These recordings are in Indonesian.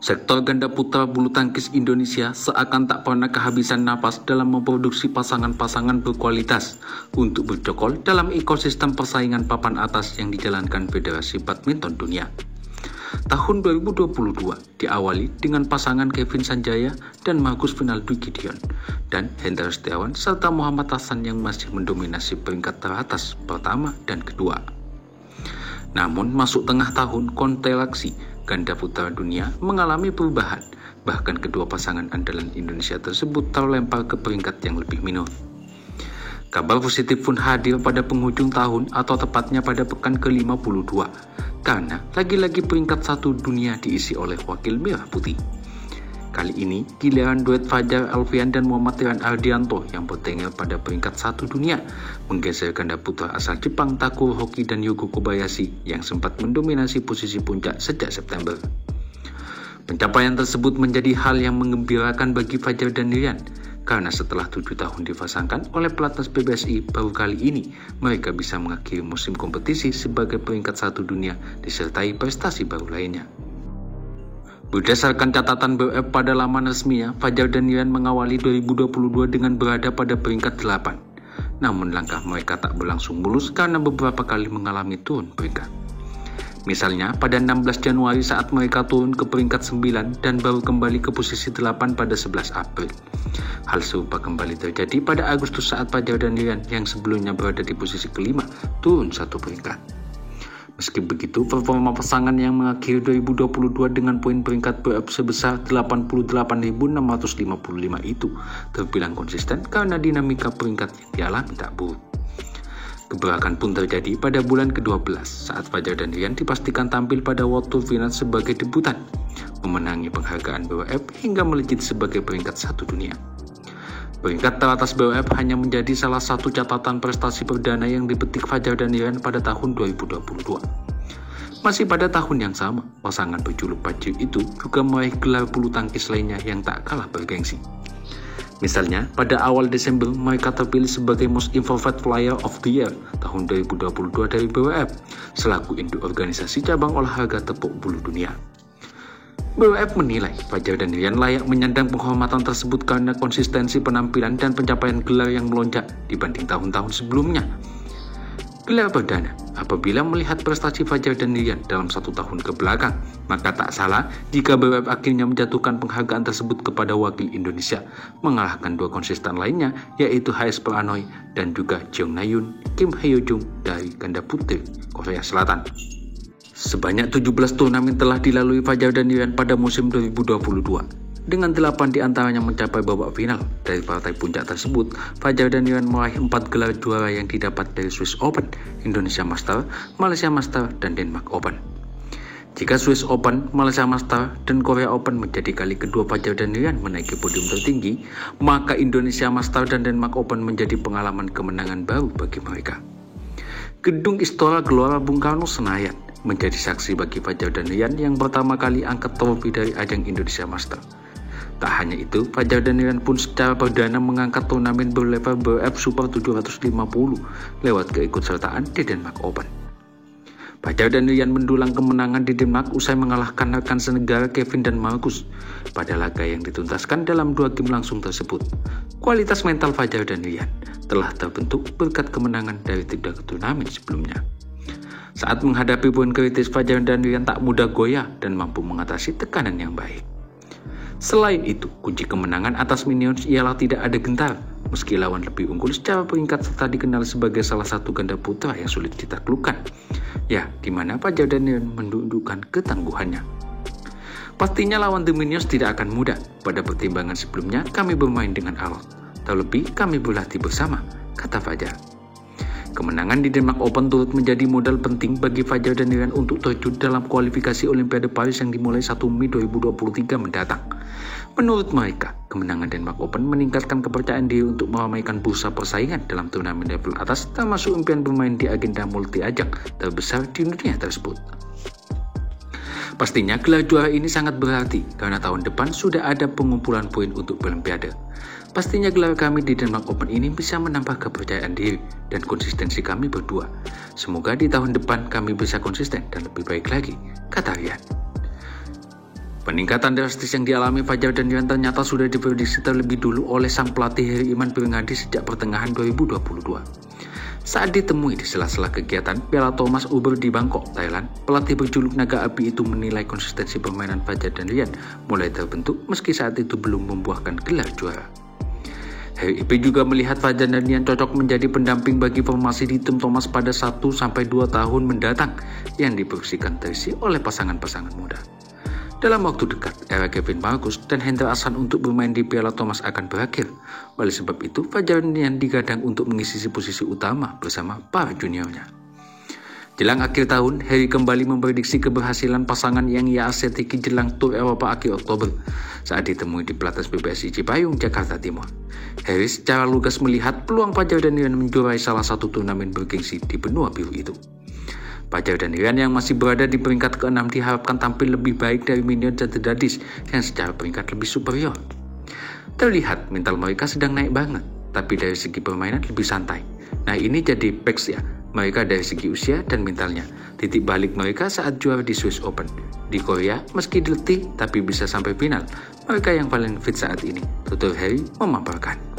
Sektor ganda putra bulu tangkis Indonesia seakan tak pernah kehabisan napas dalam memproduksi pasangan-pasangan berkualitas untuk bercokol dalam ekosistem persaingan papan atas yang dijalankan Federasi Badminton Dunia. Tahun 2022 diawali dengan pasangan Kevin Sanjaya dan Marcus Fernaldo Gideon dan Hendra Setiawan serta Muhammad Hasan yang masih mendominasi peringkat teratas pertama dan kedua. Namun masuk tengah tahun, konstelasi ganda putra dunia mengalami perubahan, bahkan kedua pasangan andalan Indonesia tersebut terlempar ke peringkat yang lebih minor. Kabar positif pun hadir pada penghujung tahun atau tepatnya pada pekan ke-52, karena lagi-lagi peringkat 1 dunia diisi oleh wakil merah putih. Kali ini giliran duet Fajar Alfian dan Muhammad Rian Ardianto yang bertengger pada peringkat 1 dunia menggeser ganda putra asal Jepang Takuro Hoki dan Yugo Kobayashi yang sempat mendominasi posisi puncak sejak September. Pencapaian tersebut menjadi hal yang menggembirakan bagi Fajar dan Rian, karena setelah 7 tahun dipasangkan oleh pelatnas PBSI, baru kali ini mereka bisa mengakhiri musim kompetisi sebagai peringkat 1 dunia disertai prestasi baru lainnya. Berdasarkan catatan BWF pada laman resminya, Fajar dan Rian mengawali 2022 dengan berada pada peringkat 8. Namun langkah mereka tak berlangsung mulus karena beberapa kali mengalami turun peringkat. Misalnya pada 16 Januari saat mereka turun ke peringkat 9 dan baru kembali ke posisi 8 pada 11 April. Hal serupa kembali terjadi pada Agustus saat Fajar dan Rian yang sebelumnya berada di posisi kelima turun 1 peringkat. Meski begitu, performa pasangan yang mengakhiri 2022 dengan poin peringkat BWF sebesar 88.655 itu terbilang konsisten karena dinamika peringkat yang dialami tak buruk. Gebrakan pun terjadi pada bulan ke-12 saat Fajar dan Rian dipastikan tampil pada World Tour Final sebagai debutan, memenangi penghargaan BWF hingga melejit sebagai peringkat 1 dunia. Peringkat teratas BWF hanya menjadi salah satu catatan prestasi perdana yang dipetik Fajar dan Rian pada tahun 2022. Masih pada tahun yang sama, pasangan berjuluk Pacir itu juga meraih gelar bulu tangkis lainnya yang tak kalah bergengsi. Misalnya, pada awal Desember mereka terpilih sebagai Most Improved Player of the Year tahun 2022 dari BWF, selaku induk organisasi cabang olahraga tepuk bulu dunia. BWF menilai Fajar dan Rian layak menyandang penghormatan tersebut karena konsistensi penampilan dan pencapaian gelar yang melonjak dibanding tahun-tahun sebelumnya. Gelar perdana, apabila melihat prestasi Fajar dan Rian dalam 1 tahun ke belakang, maka tak salah jika BWF akhirnya menjatuhkan penghargaan tersebut kepada wakil Indonesia, mengalahkan 2 konsisten lainnya yaitu HS Pranoy dan juga Jeong Na-yoon Kim Hyo-jung dari ganda putri Korea Selatan. Sebanyak 17 turnamen telah dilalui Fajar dan Rian pada musim 2022, dengan 8 diantaranya mencapai babak final. Dari partai puncak tersebut, Fajar dan Rian meraih 4 gelar juara yang didapat dari Swiss Open, Indonesia Master, Malaysia Master, dan Denmark Open. Jika Swiss Open, Malaysia Master, dan Korea Open menjadi kali kedua Fajar dan Rian menaiki podium tertinggi, maka Indonesia Master dan Denmark Open menjadi pengalaman kemenangan baru bagi mereka. Gedung Istora Gelora Bung Karno Senayan menjadi saksi bagi Fajar dan Rian yang pertama kali angkat trofi dari ajang Indonesia Master. Tak hanya itu, Fajar dan Rian pun secara perdana mengangkat turnamen berlevel BWF Super 750 lewat keikutsertaan di Denmark Open. Fajar dan Rian mendulang kemenangan di Denmark usai mengalahkan rekan senegara Kevin dan Marcus pada laga yang dituntaskan dalam 2 game langsung tersebut. Kualitas mental Fajar dan Rian telah terbentuk berkat kemenangan dari 3 turnamen sebelumnya. Saat menghadapi poin kritis, Fajar dan Rian tak mudah goyah dan mampu mengatasi tekanan yang baik. Selain itu, kunci kemenangan atas Minions ialah tidak ada gentar, meski lawan lebih unggul secara peringkat serta dikenal sebagai salah satu ganda putra yang sulit ditaklukkan. Ya, di mana Fajar dan Rian menundukkan ketangguhannya. Pastinya lawan The Minions tidak akan mudah. Pada pertimbangan sebelumnya, kami bermain dengan alot. Terlebih, kami berlatih bersama, kata Fajar. Kemenangan di Denmark Open turut menjadi modal penting bagi Fajar dan Rian untuk terjun dalam kualifikasi Olimpiade Paris yang dimulai 1 Mei 2023 mendatang. Menurut mereka, kemenangan Denmark Open meningkatkan kepercayaan diri untuk meramaikan bursa persaingan dalam turnamen level atas, termasuk impian bermain di agenda multi-ajang terbesar di dunia tersebut. Pastinya gelar juara ini sangat berarti karena tahun depan sudah ada pengumpulan poin untuk Olimpiade. Pastinya gelar kami di Denmark Open ini bisa menambah kepercayaan diri dan konsistensi kami berdua. Semoga di tahun depan kami bisa konsisten dan lebih baik lagi, kata Rian. Peningkatan drastis yang dialami Fajar dan Rian ternyata sudah diprediksi terlebih dulu oleh sang pelatih Heri Iman Bernadi sejak pertengahan 2022. Saat ditemui di sela-sela kegiatan Piala Thomas Uber di Bangkok, Thailand, pelatih berjuluk Naga Api itu menilai konsistensi permainan Fajar dan Rian mulai terbentuk meski saat itu belum membuahkan gelar juara. Heri IP juga melihat Fajar dan Rian cocok menjadi pendamping bagi formasi di tim Thomas pada 1-2 tahun mendatang yang diproyeksikan terisi oleh pasangan-pasangan muda. Dalam waktu dekat, era Kevin Marcus dan Hendra Ahsan untuk bermain di Piala Thomas akan berakhir. Oleh sebab itu, Fajar dan Rian digadang untuk mengisi posisi utama bersama para juniornya. Jelang akhir tahun, Heri kembali memprediksi keberhasilan pasangan yang ia asetiki jelang tur Eropa akhir Oktober saat ditemui di Pelatnas PBSI Cipayung, Jakarta Timur. Heri secara lugas melihat peluang Fajar dan Rian menjuarai salah satu turnamen bergengsi di benua biru itu. Fajar dan Rian yang masih berada di peringkat ke-6 diharapkan tampil lebih baik dari Minion dan The Daddies yang secara peringkat lebih superior. Terlihat mental mereka sedang naik banget, tapi dari segi permainan lebih santai. Nah ini jadi facts ya, mereka dari segi usia dan mentalnya. Titik balik mereka saat juara di Swiss Open. Di Korea, meski diletih tapi bisa sampai final, mereka yang paling fit saat ini, tutur Heri memaparkan.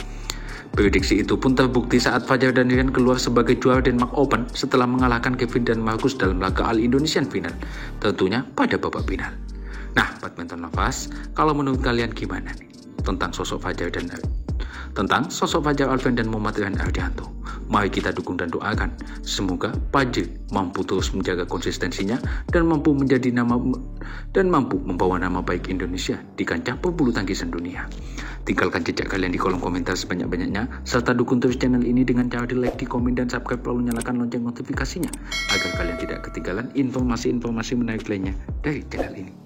Prediksi itu pun terbukti saat Fajar dan Rian keluar sebagai juara Denmark Open setelah mengalahkan Kevin dan Marcus dalam laga All Indonesian Final, tentunya pada babak final. Nah, badminton lovers, kalau menurut kalian gimana nih tentang sosok Fajar Alfian dan Muhammad Rian Ardianto? Mari kita dukung dan doakan semoga Fajar mampu terus menjaga konsistensinya dan mampu membawa nama baik Indonesia di kancah pebulu tangkisan dunia. Tinggalkan jejak kalian di kolom komentar sebanyak-banyaknya, serta dukung terus channel ini dengan cara di like, di komen, dan subscribe, lalu nyalakan lonceng notifikasinya agar kalian tidak ketinggalan informasi-informasi menarik lainnya dari channel ini.